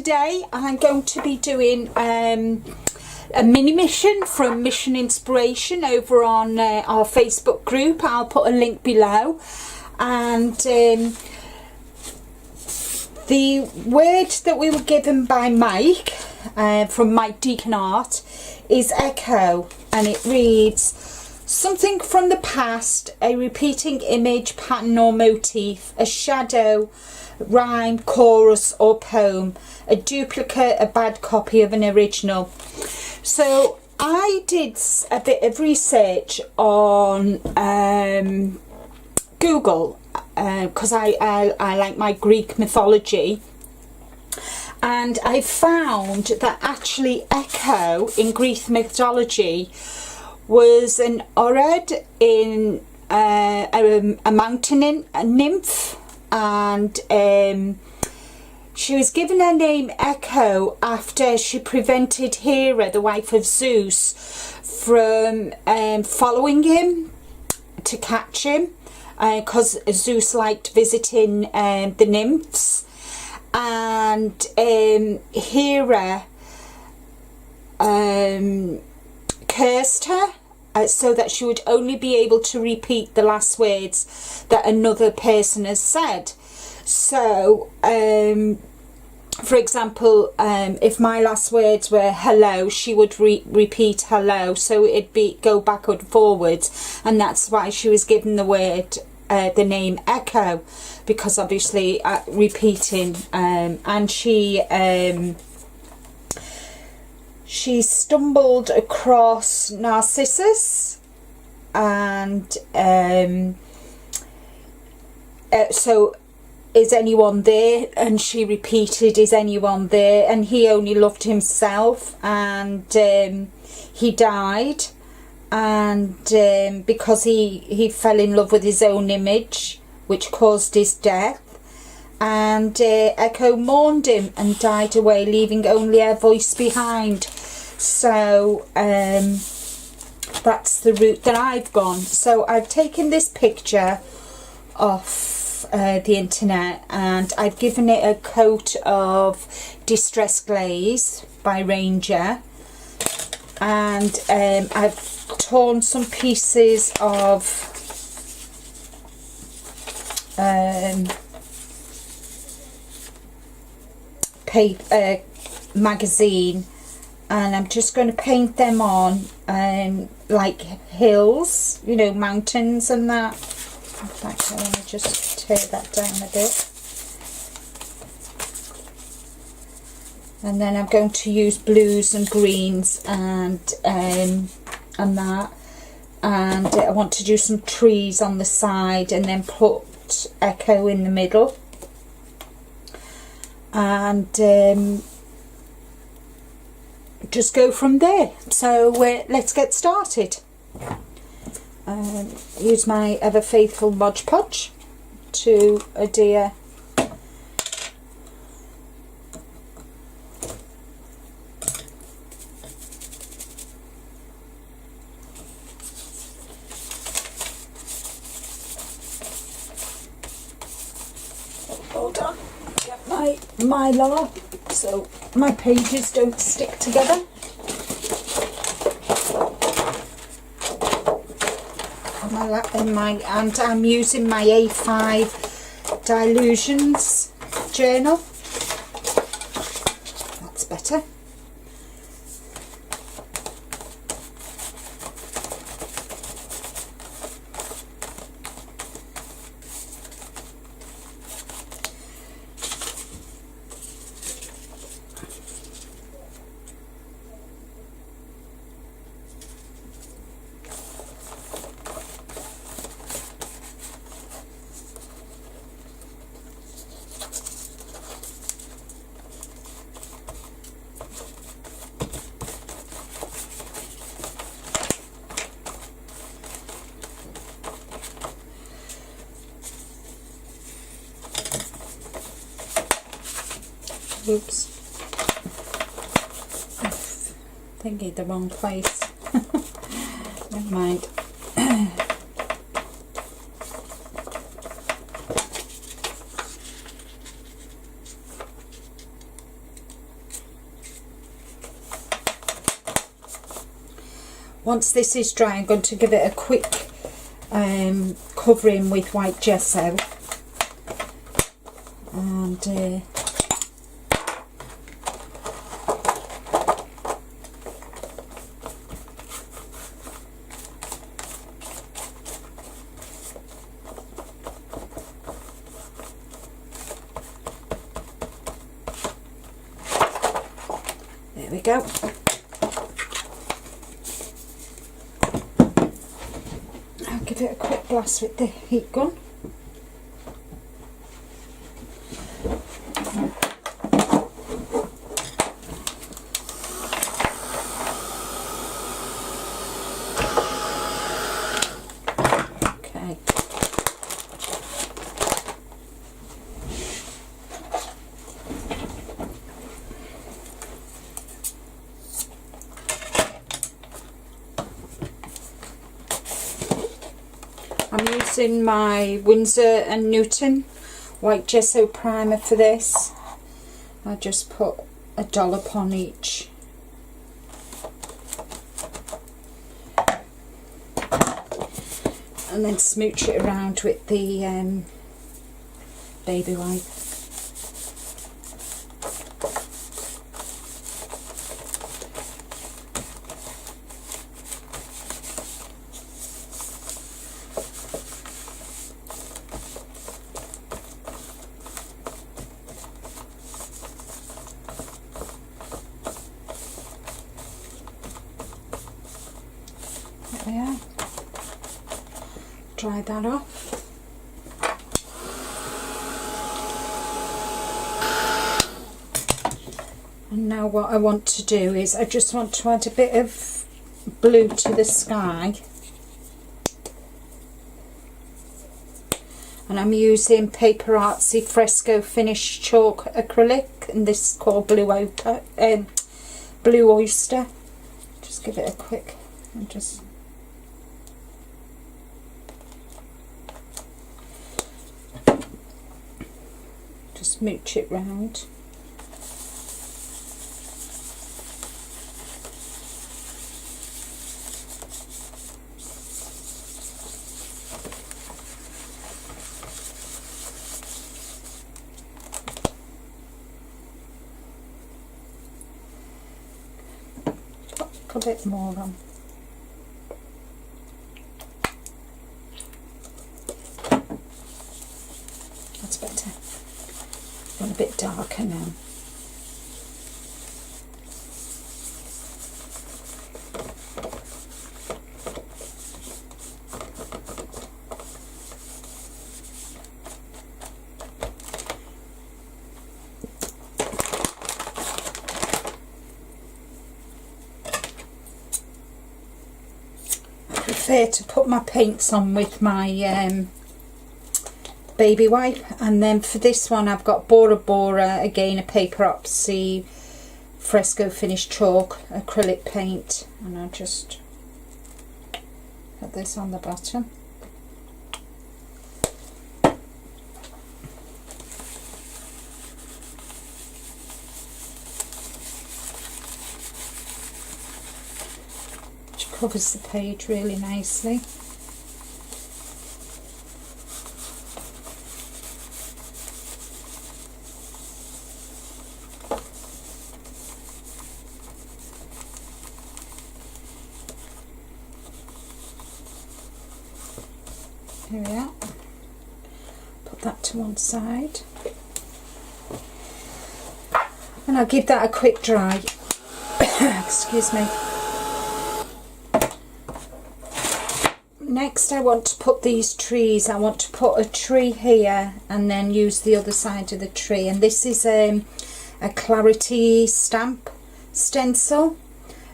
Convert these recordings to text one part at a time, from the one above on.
today I'm going to be doing a mini mission from Mission Inspiration over on our Facebook group. I'll put a link below. And the word that we were given by Mike from Mike Deacon Art is echo, and it reads: something from the past, a repeating image, pattern or motif, a shadow, rhyme, chorus or poem, a duplicate, a bad copy of an original. So I did a bit of research on Google because I like my Greek mythology, and I found that actually echo in Greek mythology was an ored in a mountain nymph, and she was given her name Echo after she prevented Hera, the wife of Zeus, from following him to catch him, because Zeus liked visiting the nymphs, and Hera cursed her so that she would only be able to repeat the last words that another person has said. So for example, if my last words were hello, she would repeat hello, so it'd go backward and forwards, and that's why she was given the word the name Echo, because obviously repeating. And she stumbled across Narcissus, and so, is anyone there? And she repeated, is anyone there? And he only loved himself, and he died, and because he fell in love with his own image, which caused his death. And Echo mourned him and died away, leaving only her voice behind. So that's the route that I've gone. So I've taken this picture off the internet, and I've given it a coat of Distress Glaze by Ranger, and I've torn some pieces of paper magazine, and I'm just going to paint them on like hills, you know, mountains and that. In fact, I want to just tear that down a bit, and then I'm going to use blues and greens and that, and I want to do some trees on the side, and then put Echo in the middle, and just go from there. So let's get started. Use my ever faithful Mod Podge to adhere hold on, get my Mylar so my pages don't stick together. And I'm using my A5 Dilutions journal. That's better. Oops, I'm thinking the wrong place. Never mind. Once this is dry, I'm going to give it a quick covering with white gesso, and there we go. I'll give it a quick blast with the heat gun. Okay. I'm using my Winsor and Newton white gesso primer for this. I just put a dollop on each. And then smooch it around with the baby wipe. There we are. Dry that off. And now what I want to do is I just want to add a bit of blue to the sky. And I'm using Paper Artsy Fresco Finish Chalk Acrylic, and this is called Blue Oyster. Just give it a quick and just smooch it round. Put a bit more on. That's better. A bit darker now. I prefer to put my paints on with my baby wipe, and then for this one I've got Bora Bora, again a Paper Artsy Fresco Finish Chalk acrylic paint, and I'll just put this on the bottom. Which covers the page really nicely. Here we are. Put that to one side. And I'll give that a quick dry. Excuse me. Next I want to put these trees. I want to put a tree here and then use the other side of the tree. And this is a Clarity stamp stencil.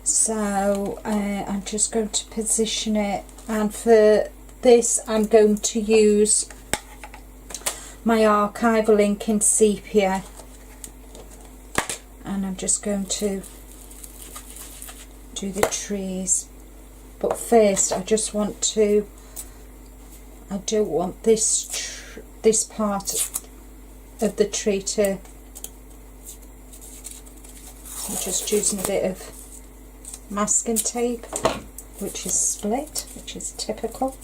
So I'm just going to position it, and for this I'm going to use my archival ink in sepia, and I'm just going to do the trees. But first I just want to, I don't want this part of the tree to, I'm just using a bit of masking tape. which is split, which is typical.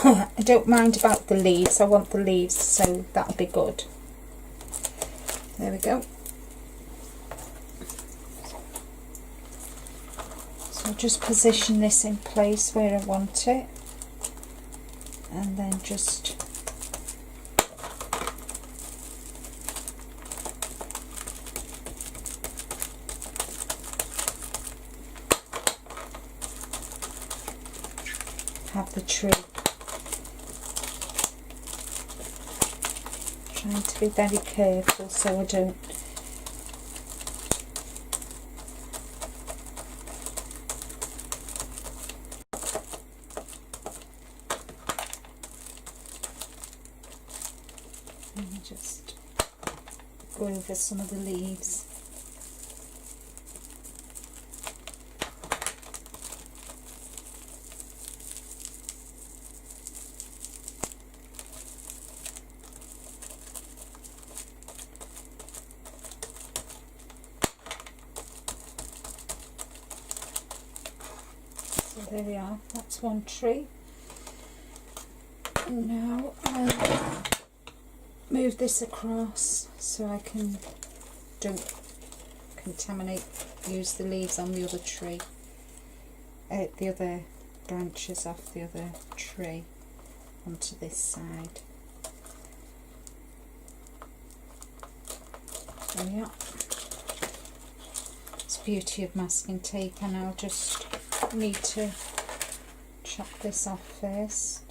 I don't mind about the leaves, I want the leaves, so that'll be good. There we go. So I'll just position this in place where I want it, and then just have the tree. Trying to be very careful so I don't just go over some of the leaves. So there we are, that's one tree. And now I'll move this across so I don't contaminate, use the leaves on the other tree, the other branches off the other tree onto this side. There we are. It's the beauty of masking tape, and I'll just need to chop this off first.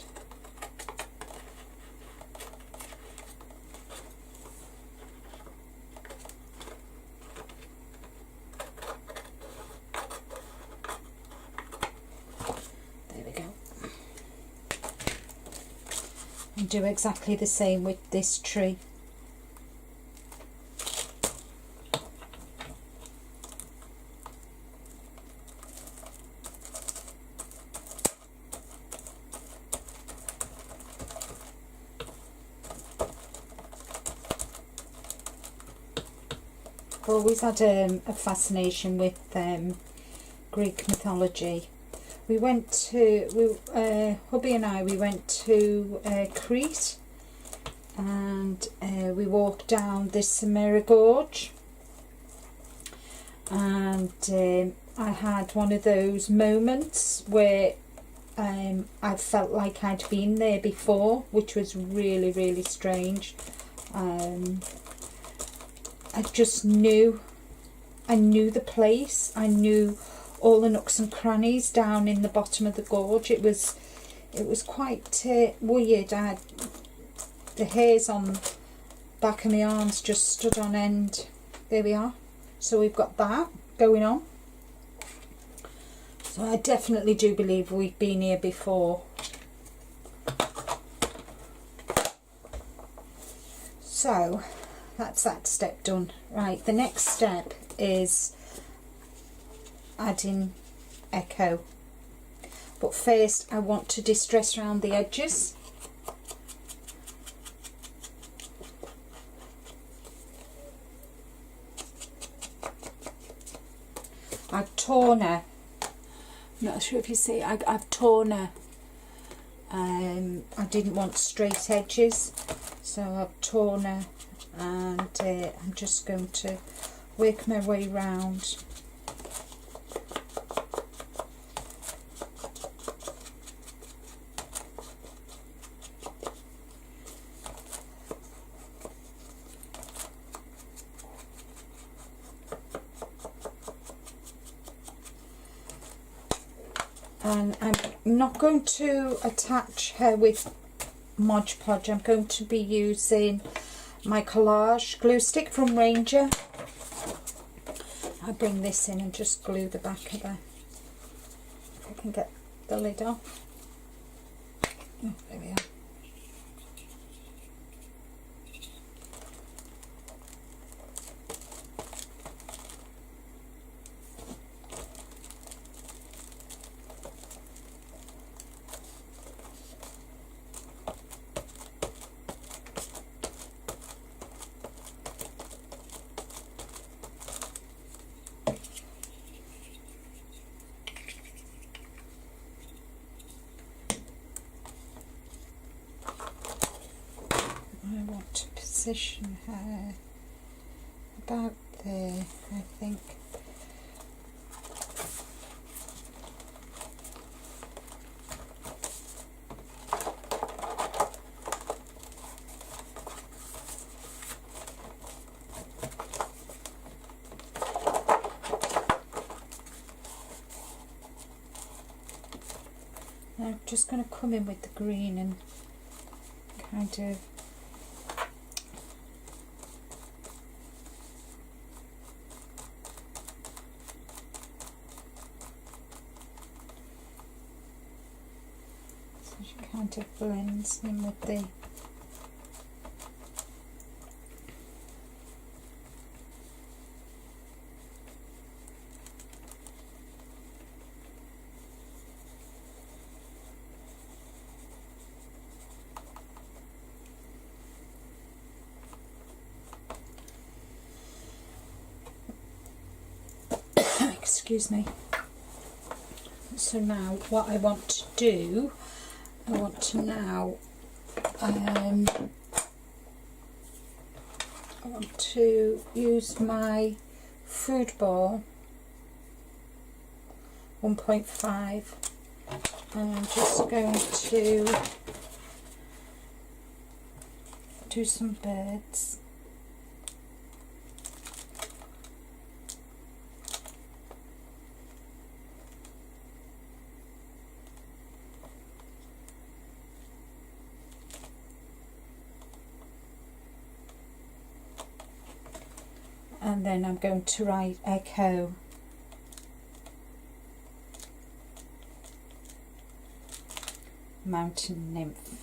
And do exactly the same with this tree. I've always had a fascination with Greek mythology. We went to, hubby and I, we went to Crete, and we walked down the Samira Gorge, and I had one of those moments where I felt like I'd been there before, which was really, really strange. I just knew, I knew the place, I knew all the nooks and crannies down in the bottom of the gorge. It was quite weird. I had the hairs on the back of my arms just stood on end. There we are. So we've got that going on. So I definitely do believe we've been here before. So that's that step done. Right, the next step is adding echo, but first I want to distress around the edges. I've torn her, not sure if you see, I've torn her. I didn't want straight edges, so I've torn her, and I'm just going to work my way round. And I'm not going to attach her with Mod Podge. I'm going to be using my collage glue stick from Ranger. I'll bring this in and just glue the back of her. If I can get the lid off. Oh, there we are. want to position her about there, I think. I'm just going to come in with the green and kind of so she kind of blends in with the excuse me. So now what I want to do, I want to now I want to use my food ball 1.5 and I'm just going to do some birds. And then I'm going to write Echo. Mountain Nymph.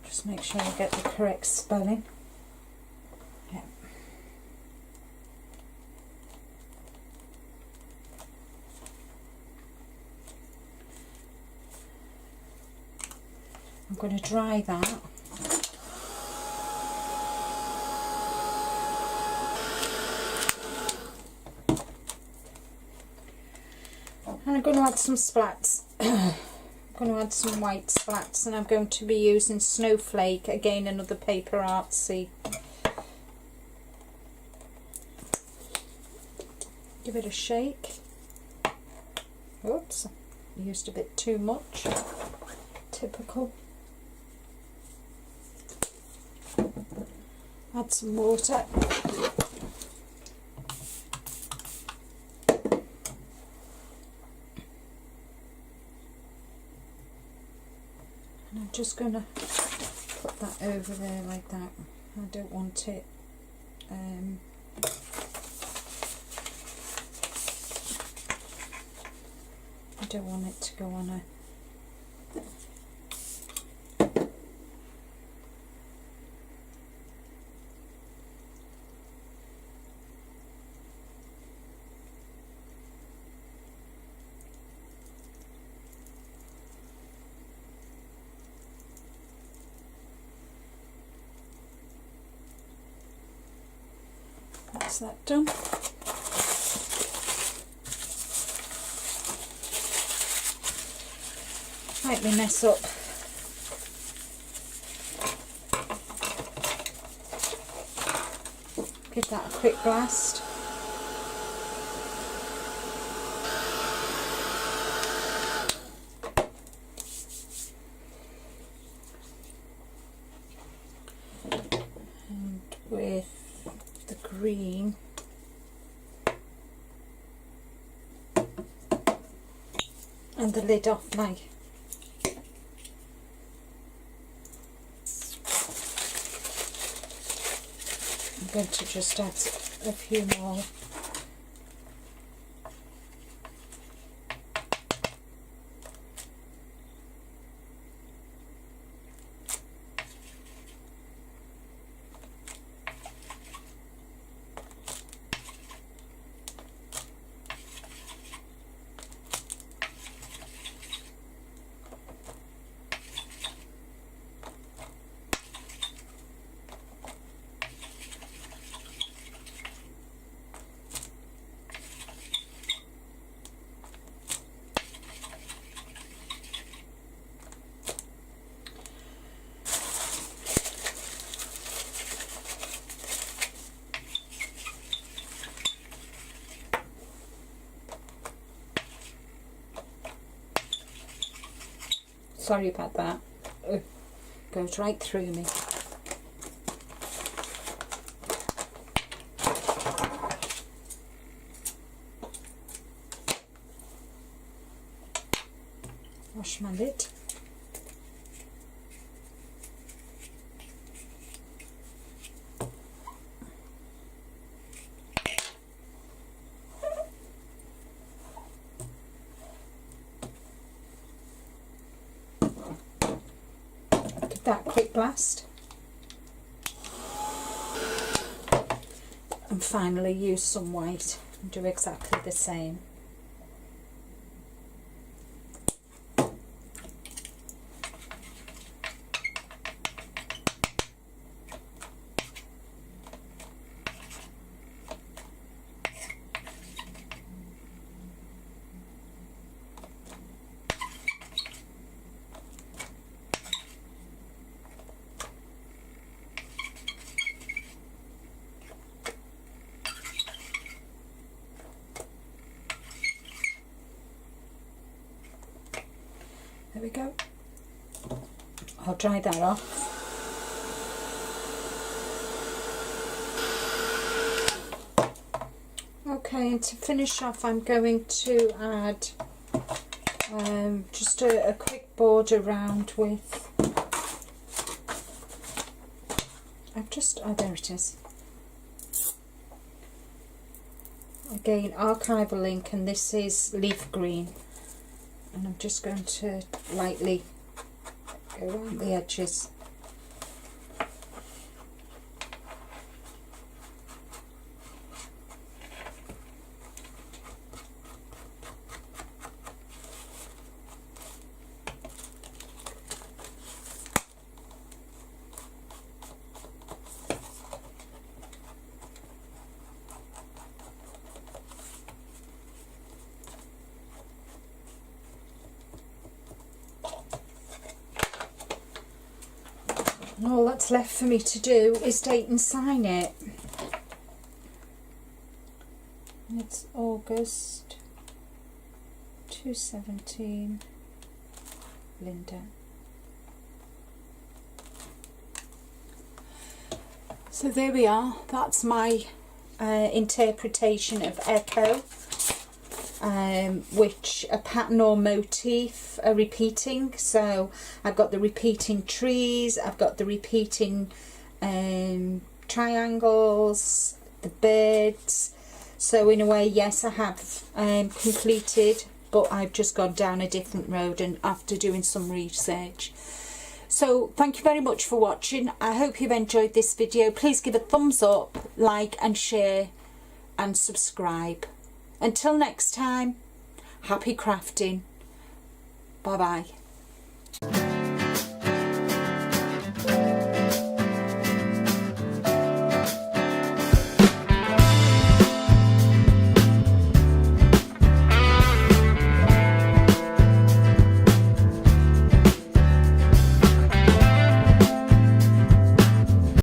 Just make sure I get the correct spelling. Yeah. I'm going to dry that. And I'm going to add some splats. I'm going to add some white splats and I'm going to be using Snowflake, again another Paper Artsy. Give it a shake. Oops, I used a bit too much. Typical. Add some water. And I'm just going to put that over there like that. I don't want it I don't want it to go on a that's that done. Might me mess up. Give that a quick blast. And with the green, and the lid off my I'm going to just add a few more. sorry about that. Goes right through me. Wash my lid. Give that a quick blast. And finally use some white and do exactly the same. There we go. I'll dry that off. Okay, and to finish off, I'm going to add just a quick border round with, oh, there it is. Again, archival link, and this is leaf green. And I'm just going to lightly go around the edges. And all that's left for me to do is date and sign it. It's August 2017, Linda. So there we are, that's my interpretation of Echo, which a pattern or motif are repeating. So I've got the repeating trees, I've got the repeating triangles, the birds. So in a way, yes, I have completed, but I've just gone down a different road and after doing some research. So thank you very much for watching. I hope you've enjoyed this video. Please give a thumbs up, like and share and subscribe. Until next time, happy crafting. Bye bye.